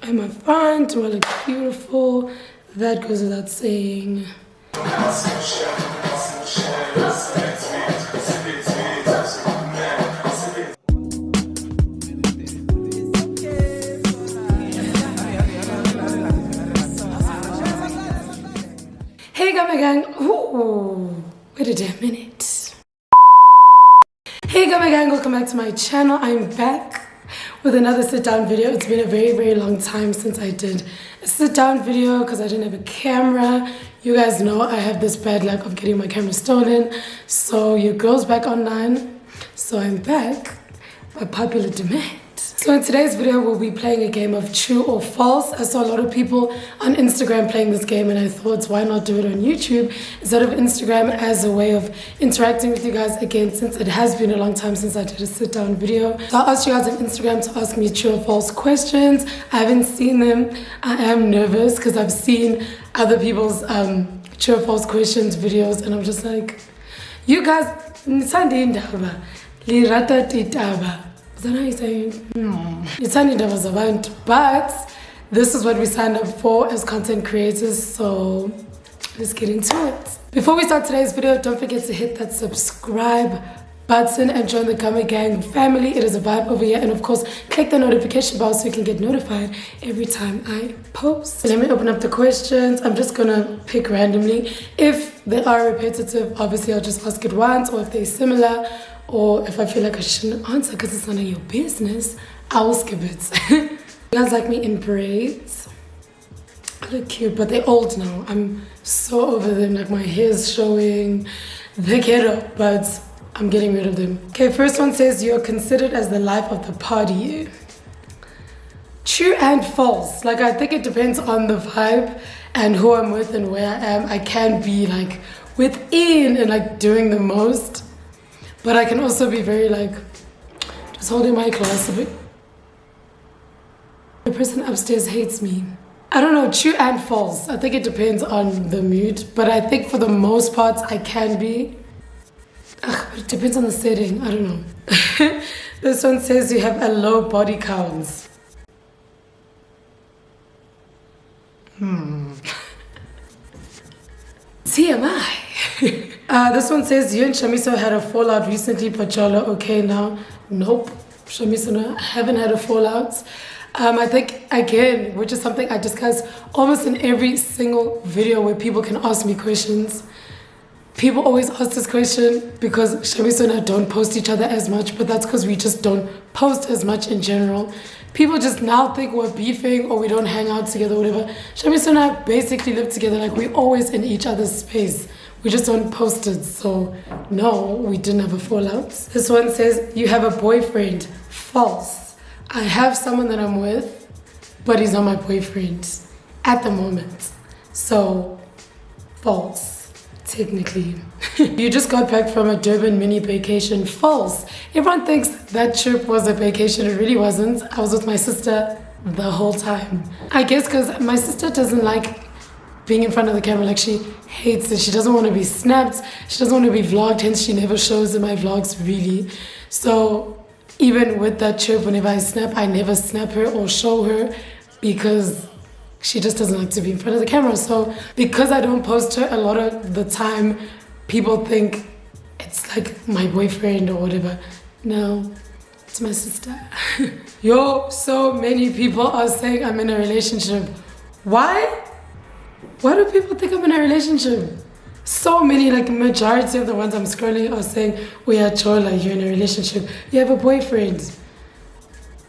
I'm a fun, do I look beautiful? That goes without saying. Hey Gama gang, ooh, wait a minute. Hey Gama gang, welcome back to my channel. I'm back with another sit down video. It's been a very long time since I did a sit down video because I didn't have a camera. You guys know I have this bad luck of getting my camera stolen, so your girl's back online. So I'm back by popular demand. So in today's video, we'll be playing a game of true or false. I saw a lot of people on Instagram playing this game and I thought, why not do it on YouTube instead of Instagram, as a way of interacting with you guys again, since it has been a long time since I did a sit down video. So I'll ask you guys on Instagram to ask me true or false questions. I haven't seen them. I am nervous because I've seen other people's true or false questions videos and I'm just like, you guys, nithanda indaba, lirata titaba. But this is what we signed up for as content creators, so let's get into it. Before we start today's video, don't forget to hit that subscribe button and join the Gama Gang family. It is a vibe over here, and of course click the notification bell so you can get notified every time I post. Let me open up the questions. I'm just gonna pick randomly. If they are repetitive, obviously I'll just ask it once, or if they're similar, or if I feel like I shouldn't answer because it's none of your business, I will skip it. You guys like me in braids? I look cute, but they're old now. I'm so over them. Like my hair's showing. They get up, but I'm getting rid of them. Okay, first one says you're considered as the life of the party. True and false. Like, I think it depends on the vibe and who I'm with and where I am. I can be like within and like doing the most. But I can also be very like, just holding my class a bit. The person upstairs hates me. I don't know, true and false. I think it depends on the mood. But I think for the most part, I can be. But it depends on the setting, I don't know. This one says you have a low body count. TMI. This one says you and Shamiso had a fallout recently, but y'all are okay now. Nope, Shamiso and I haven't had a fallout. I think, again, which is something I discuss almost in every single video where people can ask me questions. People always ask this question because Shamiso and I don't post each other as much, but that's because we just don't post as much in general. People just now think we're beefing or we don't hang out together or whatever. Shamiso and I basically live together, like we're always in each other's space. We just don't post it, so no, we didn't have a fallout. This one says, you have a boyfriend. False. I have someone that I'm with, but he's not my boyfriend at the moment. So, false, technically. You just got back from a Durban mini vacation. False. Everyone thinks that trip was a vacation. It really wasn't. I was with my sister the whole time. I guess because my sister doesn't like being in front of the camera. Like, she hates it. She doesn't want to be snapped. She doesn't want to be vlogged. Hence, she never shows in my vlogs, really. So even with that trip, whenever I snap, I never snap her or show her because she just doesn't like to be in front of the camera. So because I don't post her a lot of the time, people think it's like my boyfriend or whatever. No, it's my sister. Yo, so many people are saying I'm in a relationship. Why? Why do people think I'm in a relationship? So many, like majority of the ones I'm scrolling are saying, oh yeah, Chola, you're in a relationship. You have a boyfriend.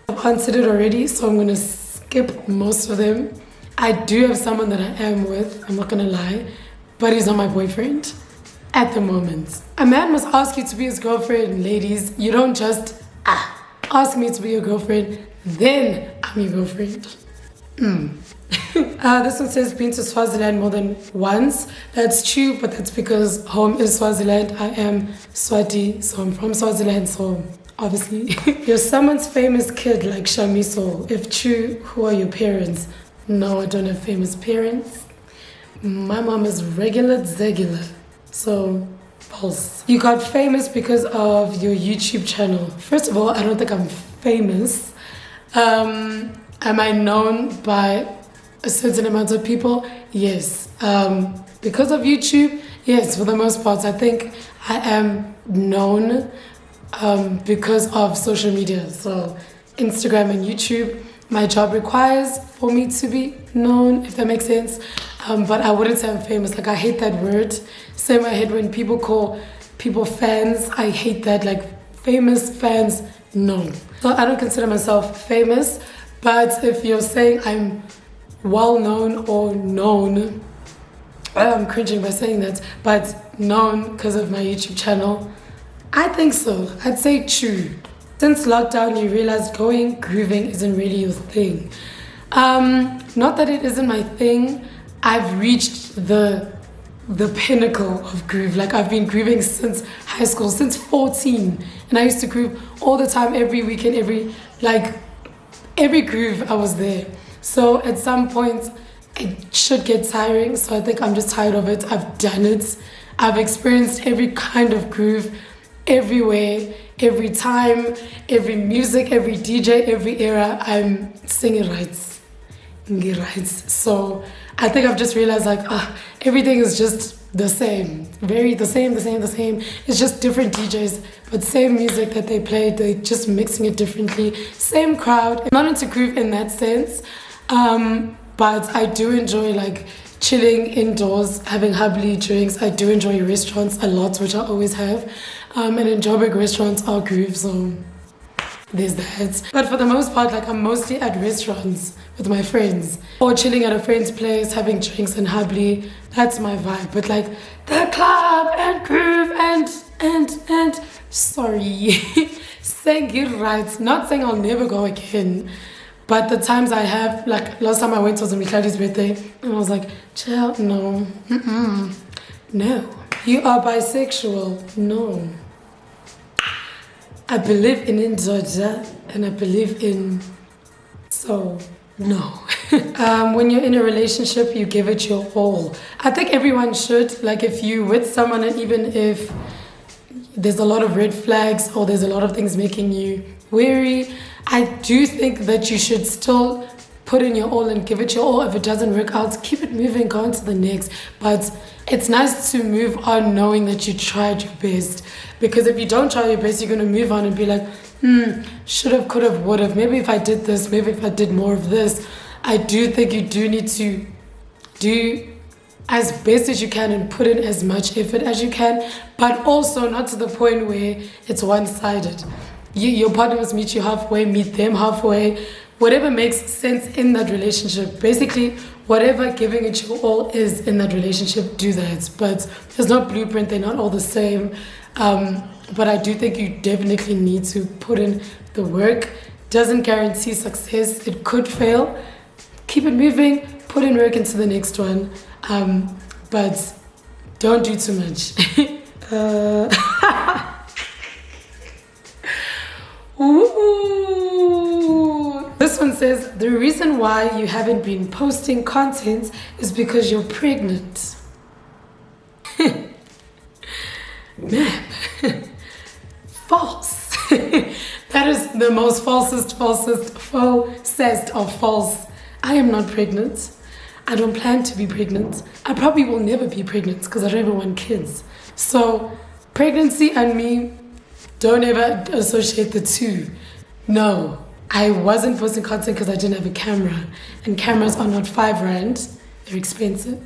I've answered it already, so I'm gonna skip most of them. I do have someone that I am with, I'm not gonna lie, but he's not my boyfriend at the moment. A man must ask you to be his girlfriend, ladies. You don't just ask me to be your girlfriend, then I'm your girlfriend. This one says been to Swaziland more than once. That's true, but that's because home is Swaziland. I am Swati, so I'm from Swaziland, so obviously. You're someone's famous kid like Shamiso. If true, who are your parents? No, I don't have famous parents. My mom is regular zegular, so false. You got famous because of your YouTube channel. First of all, I don't think I'm famous. Am I known by a certain amount of people? Yes. Because of YouTube, yes, for the most part, I think I am known because of social media. So Instagram and YouTube, my job requires for me to be known, if that makes sense. But I wouldn't say I'm famous. Like, I hate that word. Same I hate when people call people fans. I hate that. Like, famous fans, no. So I don't consider myself famous. But if you're saying I'm well known or known, I'm cringing by saying that, but known because of my YouTube channel, I think so. I'd say true. Since lockdown, you realized going grooving isn't really your thing. Not that it isn't my thing. I've reached the pinnacle of groove. Like, I've been grooving since high school, since 14, and I used to groove all the time, every weekend, every groove I was there. So at some point it should get tiring, so I think I'm just tired of it. I've done it. I've experienced every kind of groove, everywhere, every time, every music, every DJ, every era. I'm singing rights. So I think I've just realized, like, everything is just the same. The same. It's just different DJs, but same music that they play, they're just mixing it differently. Same crowd. I'm not into groove in that sense, but I do enjoy, like, chilling indoors, having hubbly drinks. I do enjoy restaurants a lot, which I always have. And in Joburg, restaurants are groove, so there's that. But for the most part, like, I'm mostly at restaurants with my friends or chilling at a friend's place, having drinks and hubbly. That's my vibe. But like the club and groove and sorry, saying it right. Not saying I'll never go again. But the times I have, like last time I went was on Mikladi's birthday, and I was like, chill, no, no. You are bisexual, no. I believe in indoda and I believe in, so no. When you're in a relationship, you give it your all. I think everyone should. Like, if you're with someone, and even if there's a lot of red flags or there's a lot of things making you weary, I do think that you should still put in your all and give it your all. If it doesn't work out, keep it moving, go on to the next. But it's nice to move on knowing that you tried your best. Because if you don't try your best, you're going to move on and be like, should have, could have, would have. Maybe if I did this, maybe if I did more of this. I do think you do need to do as best as you can and put in as much effort as you can, but also not to the point where it's one-sided. Your partner must meet you halfway, meet them halfway, whatever makes sense in that relationship. Basically, whatever giving it your all is in that relationship, do that. But there's no blueprint, they're not all the same. But I do think you definitely need to put in the work. Doesn't guarantee success, it could fail. Keep it moving, put in work into the next one. But don't do too much. Ooh. This one says, the reason why you haven't been posting content is because you're pregnant. Man, false. That is the most falsest of false. I am not pregnant. I don't plan to be pregnant. I probably will never be pregnant because I don't ever want kids. So pregnancy and me, don't ever associate the two. No, I wasn't posting content because I didn't have a camera. And cameras are not 5 rand. They're expensive.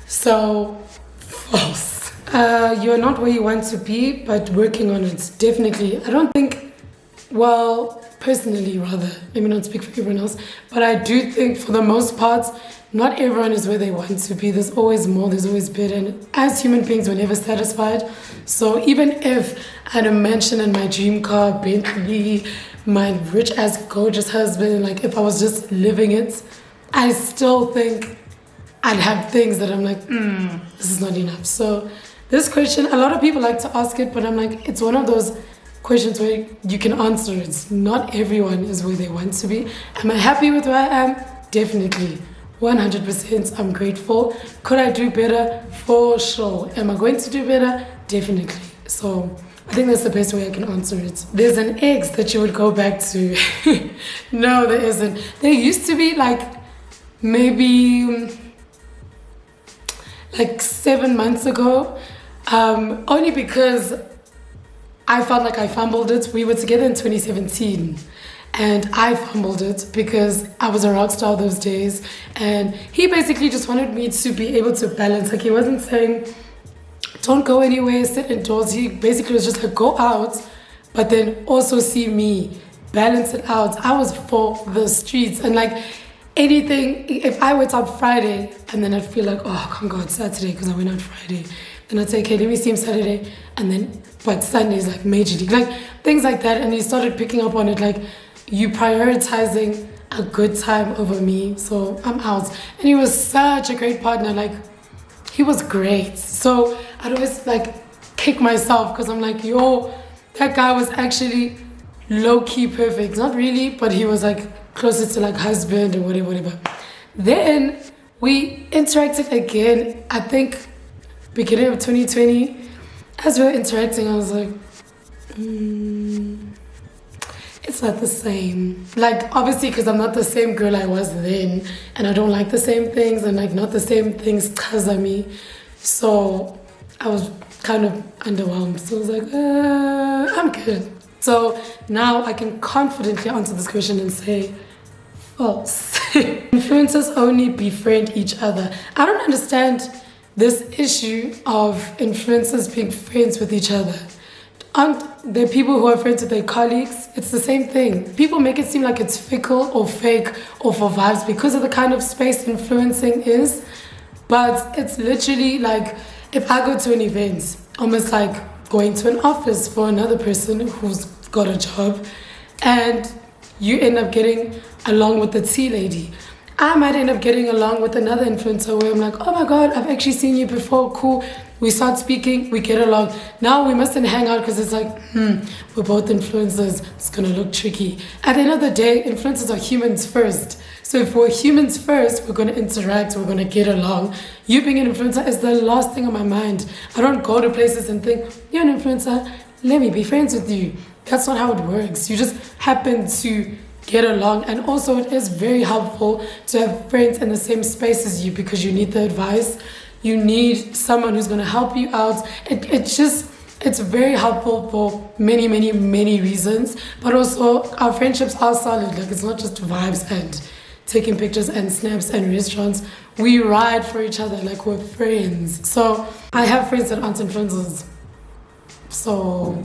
So, false. You're not where you want to be, but working on it. Definitely. I don't think, well, personally rather, let me not speak for everyone else, but I do think for the most part, not everyone is where they want to be. There's always more, there's always better. And as human beings, we're never satisfied. So even if I had a mansion and my dream car, Bentley, my rich ass gorgeous husband, like if I was just living it, I still think I'd have things that I'm like, this is not enough. So this question, a lot of people like to ask it, but I'm like, it's one of those questions where you can answer it. Not everyone is where they want to be. Am I happy with where I am? Definitely. 100%. I'm grateful. Could I do better? For sure. Am I going to do better? Definitely. So I think that's the best way I can answer it. There's an ex that you would go back to. No, there isn't. There used to be like maybe like 7 months ago, only because I felt like I fumbled it. We were together in 2017 and I fumbled it because I was a rock star those days, and he basically just wanted me to be able to balance. Like, he wasn't saying don't go anywhere, sit indoors. He basically was just like, go out, but then also see me, balance it out. I was for the streets, and like anything, if I went out Friday and then I'd feel like, oh, I can't go out Saturday because I went out Friday, then I'd say, okay, let me see him Saturday, and then but Sunday's like major league, like things like that. And he started picking up on it, like, you prioritizing a good time over me, so I'm out. And he was such a great partner, like he was great. So I'd always like kick myself because I'm like, yo, that guy was actually low-key perfect. Not really, but he was like closer to like husband or whatever. Then we interacted again, I think beginning of 2020. As we were interacting, I was like, it's not the same. Like, obviously, because I'm not the same girl I was then, and I don't like the same things, and like not the same things because of me. So I was kind of underwhelmed. So I was like, I'm good. So now I can confidently answer this question and say, false. Influencers only befriend each other. I don't understand this issue of influencers being friends with each other. Aren't there people who are friends with their colleagues? It's the same thing. People make it seem like it's fickle or fake or for vibes because of the kind of space influencing is. But it's literally like, if I go to an event, almost like going to an office for another person who's got a job, and you end up getting along with the tea lady. I might end up getting along with another influencer where I'm like, oh my God, I've actually seen you before, cool. We start speaking, we get along. Now we mustn't hang out because it's like, we're both influencers. It's gonna look tricky. At the end of the day, influencers are humans first. So if we're humans first, we're gonna interact, we're gonna get along. You being an influencer is the last thing on my mind. I don't go to places and think, you're an influencer, let me be friends with you. That's not how it works. You just happen to get along, and also it is very helpful to have friends in the same space as you because you need the advice. You need someone who's going to help you out. It's very helpful for many reasons, but also our friendships are solid. Like, it's not just vibes and taking pictures and snaps and restaurants. We ride for each other like we're friends. So I have friends that aren't influencers. So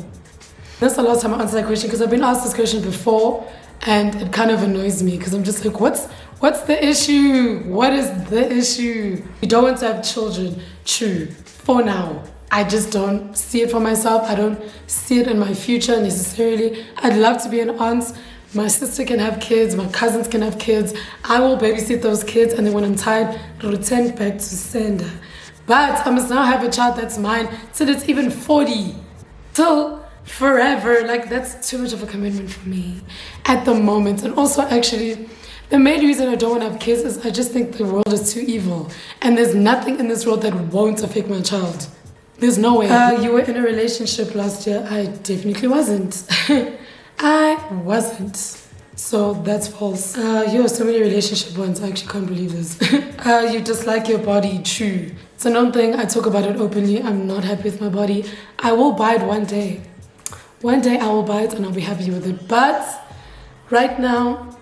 that's the last time I answered that question, because I've been asked this question before and it kind of annoys me because I'm just like, what's the issue? What is the issue? You don't want to have children. True. For now. I just don't see it for myself. I don't see it in my future necessarily. I'd love to be an aunt. My sister can have kids. My cousins can have kids. I will babysit those kids, and then when I'm tired, return back to sender. But I must now have a child that's mine till it's even 40. Till forever. Like, that's too much of a commitment for me at the moment. And also, actually, the main reason I don't want to have kids is I just think the world is too evil. And there's nothing in this world that won't affect my child. There's no way. You were in a relationship last year. I definitely wasn't. I wasn't. So that's false. You have so many relationship ones. I actually can't believe this. You dislike your body. True. It's a known thing. I talk about it openly. I'm not happy with my body. I will buy it one day. One day I will buy it and I'll be happy with it. But right now,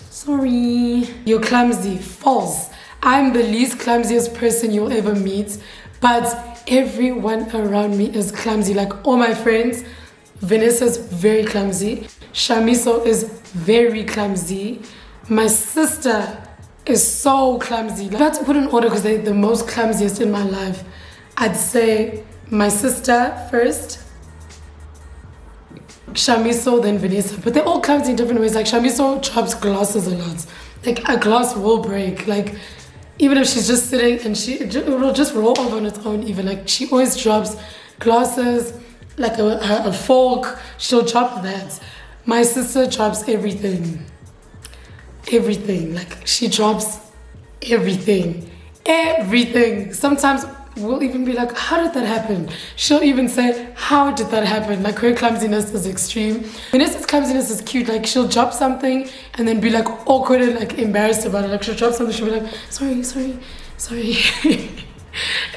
sorry. You're clumsy. False. I'm the least clumsiest person you'll ever meet. But everyone around me is clumsy. Like, all my friends, Vanessa's very clumsy. Shamiso is very clumsy. My sister is so clumsy. Like, I have to put in order because they're the most clumsiest in my life. I'd say my sister first, Shamiso, then Vanessa. But they're all clumsy in different ways. Like, Shamiso drops glasses a lot. Like, a glass will break. Like, even if she's just sitting and it will just roll over on its own even. Like, she always drops glasses, like a fork, she'll drop that. My sister drops everything. Everything. Like, she drops everything. Everything. Sometimes will even be like, how did that happen? She'll even say, how did that happen? Like, her clumsiness is extreme. Vanessa's clumsiness is cute. Like, she'll drop something and then be like awkward and like embarrassed about it. Like, she'll drop something, she'll be like, sorry.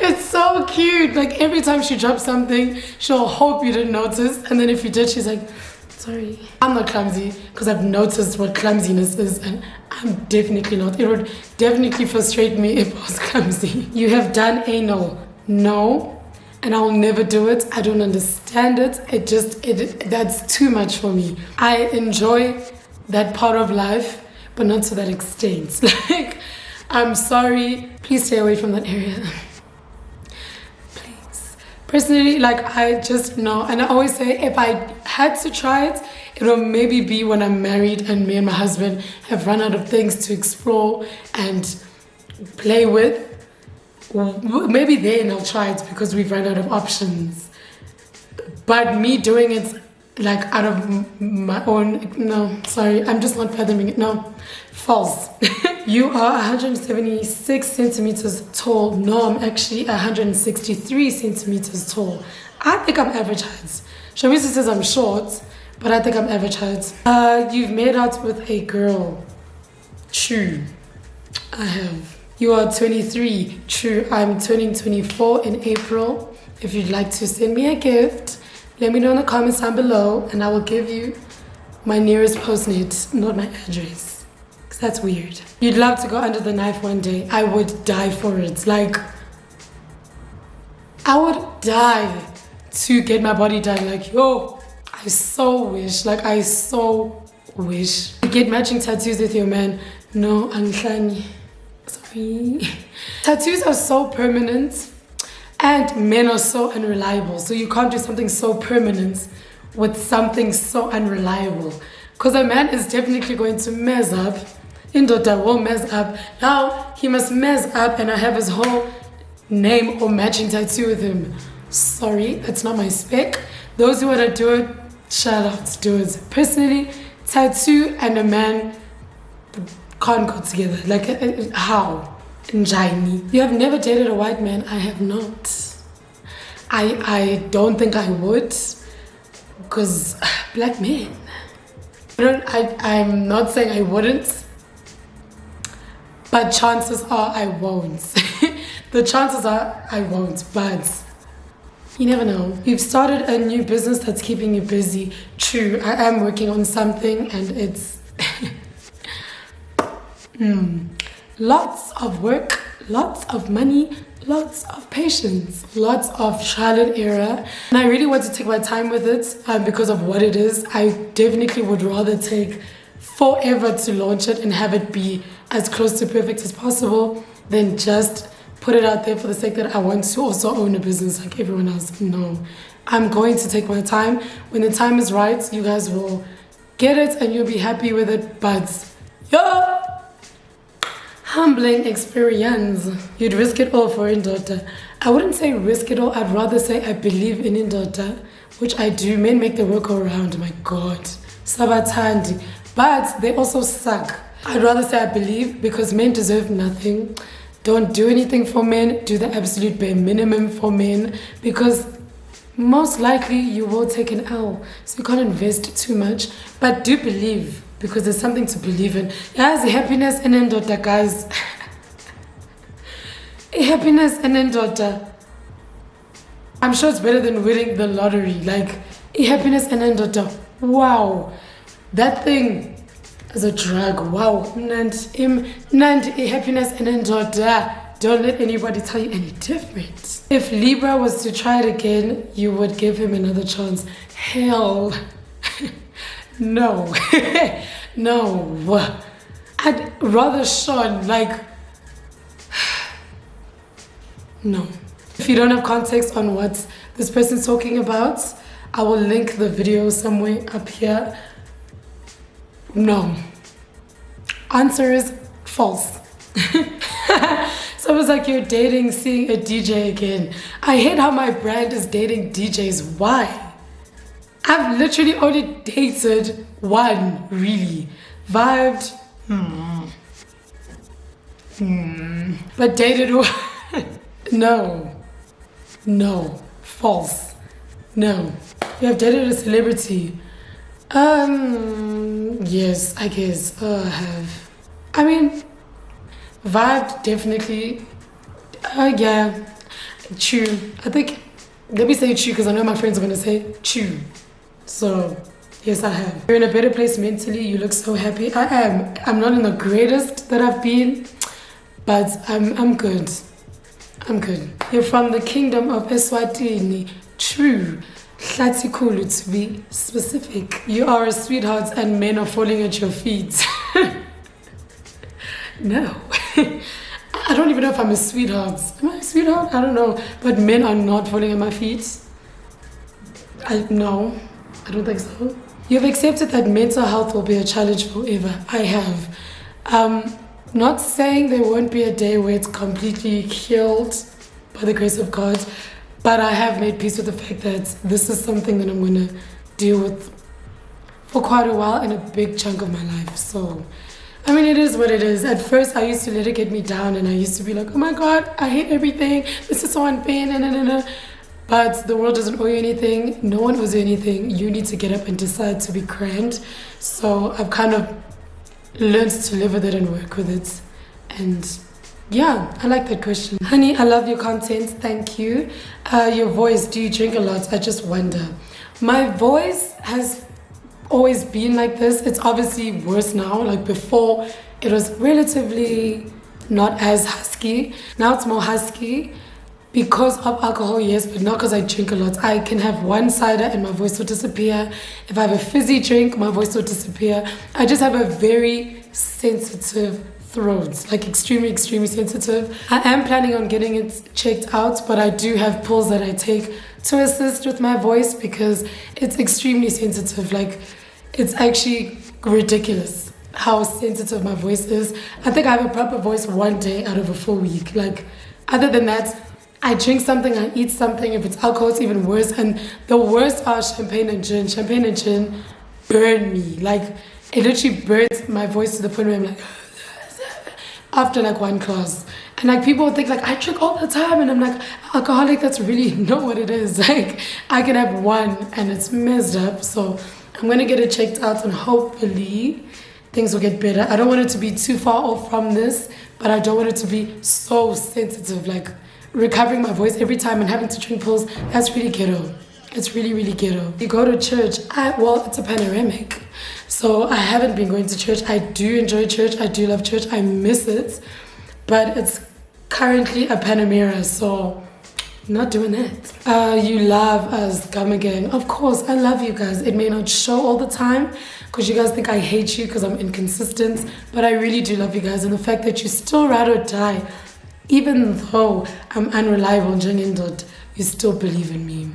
It's so cute. Like, every time she drops something, she'll hope you didn't notice. And then if you did, she's like, sorry. I'm not clumsy because I've noticed what clumsiness is, and I'm definitely not. It would definitely frustrate me if I was clumsy. You have done anal. No, and I'll never do it. I don't understand it. That's too much for me. I enjoy that part of life, but not to that extent. Like, I'm sorry. Please stay away from that area. Personally, like, I just know, and I always say if I had to try it, it will maybe be when I'm married and me and my husband have run out of things to explore and play with. Maybe then I'll try it because we've run out of options. But me doing it like out of my own, no, sorry, I'm just not fathoming it. No, false. You are 176 centimeters tall. No, I'm actually 163 centimeters tall. I think I'm average height. Shamisa says I'm short, but I think I'm average height. You've made out with a girl. True, I have. You are 23. True, I'm turning 24 in April. If you'd like to send me a gift, let me know in the comments down below and I will give you my nearest postnet, not my address. That's weird. You'd love to go under the knife one day. I would die for it. Like, I would die to get my body done. Like, yo, I so wish. Like, I so wish. Get matching tattoos with your man. No, Anhlani. Sorry. Tattoos are so permanent and men are so unreliable. So you can't do something so permanent with something so unreliable. Because a man is definitely going to mess up. Indoda will mess up. Now he must mess up and I have his whole name or matching tattoo with him. Sorry, that's not my spec. Those who want to do it, shout out, do it. Personally, tattoo and a man can't go together. Like, how? Njani. You have never dated a white man? I have not. I don't think I would, because black men. I'm not saying I wouldn't, but chances are I won't. The chances are I won't, but you never know. You've started a new business that's keeping you busy. True, I am working on something and it's lots of work, lots of money, lots of patience, lots of trial and error. And I really want to take my time with it because of what it is. I definitely would rather take forever to launch it and have it be as close to perfect as possible than just put it out there for the sake that I want to also own a business like everyone else. No, I'm going to take my time. When the time is right, you guys will get it and you'll be happy with it. But yeah, humbling experience. You'd risk it all for Indoda. I wouldn't say risk it all. I'd rather say I believe in Indoda, which I do. Men make the world go around. My God. Sabatandi. But they also suck. I'd rather say I believe because men deserve nothing. Don't do anything for men. Do the absolute bare minimum for men because most likely you will take an L. So you can't invest too much. But do believe because there's something to believe in. Yes, happiness and Indoda, guys. Happiness and Indoda. I'm sure it's better than winning the lottery. Like, happiness and Indoda. Wow. That thing is a drug. Wow. Nandi happiness and Indoda. Don't let anybody tell you any different. If Libra was to try it again, you would give him another chance. Hell. No. No. I'd rather Sean, like, no. If you don't have context on what this person's talking about, I will link the video somewhere up here. No. Answer is false. Someone's like, you're dating, seeing a DJ again. I hate how my brand is dating DJs. Why? I've literally only dated one, really. Vibed. But dated one. No. No. False. No. You have dated a celebrity? Yes, I guess. I have. I mean, vibe definitely. Yeah. True. I think, let me say true because I know my friends are going to say true. So, yes, I have. You're in a better place mentally. You look so happy. I am. I'm not in the greatest that I've been, but I'm good. I'm good. You're from the kingdom of Eswatini. True. Hlatikulu to be specific. You are a sweetheart and men are falling at your feet. No. I don't even know if I'm a sweetheart. Am I a sweetheart? I don't know. But men are not falling at my feet. No, I don't think so. You've accepted that mental health will be a challenge forever. I have. Not saying there won't be a day where it's completely healed by the grace of God, but I have made peace with the fact that this is something that I'm going to deal with for quite a while and a big chunk of my life. So, I mean, it is what it is. At first, I used to let it get me down and I used to be like, oh my God, I hate everything. This is so unfair. But the world doesn't owe you anything. No one owes you anything. You need to get up and decide to be grand. So I've kind of learned to live with it and work with it. And yeah, I like that question. Honey, I love your content. Thank you. Your voice, do you drink a lot? I just wonder. My voice has always been like this. It's obviously worse now. Like before, it was relatively not as husky. Now it's more husky. Because of alcohol, yes, but not because I drink a lot. I can have one cider and my voice will disappear. If I have a fizzy drink, my voice will disappear. I just have a very sensitive throat, like extremely, extremely sensitive. I am planning on getting it checked out, but I do have pills that I take to assist with my voice because it's extremely sensitive. Like, it's actually ridiculous how sensitive my voice is. I think I have a proper voice one day out of a full week. Like, other than that, I drink something, I eat something. If it's alcohol, it's even worse. And the worst are champagne and gin. Champagne and gin burn me. Like, it literally burns my voice to the point where I'm like, after like one class. And like people think like, I drink all the time. And I'm like, alcoholic, that's really not what it is. Like, I can have one and it's messed up. So I'm going to get it checked out and hopefully things will get better. I don't want it to be too far off from this, but I don't want it to be so sensitive. Like, recovering my voice every time and having to drink pills, that's really ghetto. It's really, really ghetto. You go to church, well, it's a panoramic. So I haven't been going to church. I do enjoy church. I do love church. I miss it. But it's currently a Panamera, so not doing that. You love us, Gama Gang. Of course, I love you guys. It may not show all the time because you guys think I hate you because I'm inconsistent, but I really do love you guys. And the fact that you still ride or die, even though I'm unreliable, you still believe in me.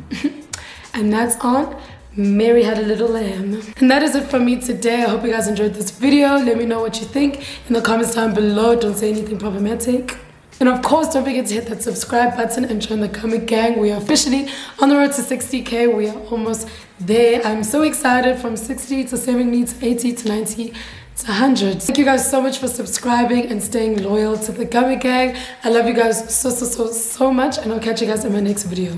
And that's on Mary Had a Little Lamb. And that is it from me today. I hope you guys enjoyed this video. Let me know what you think in the comments down below. Don't say anything problematic. And of course, don't forget to hit that subscribe button and join the Gama Gang. We are officially on the road to 60K. We are almost there. I'm so excited, from 60 to 70 to 80 to 90 to 100. Thank you guys so much for subscribing and staying loyal to the Gama Gang. I love you guys so much, and I'll catch you guys in my next video.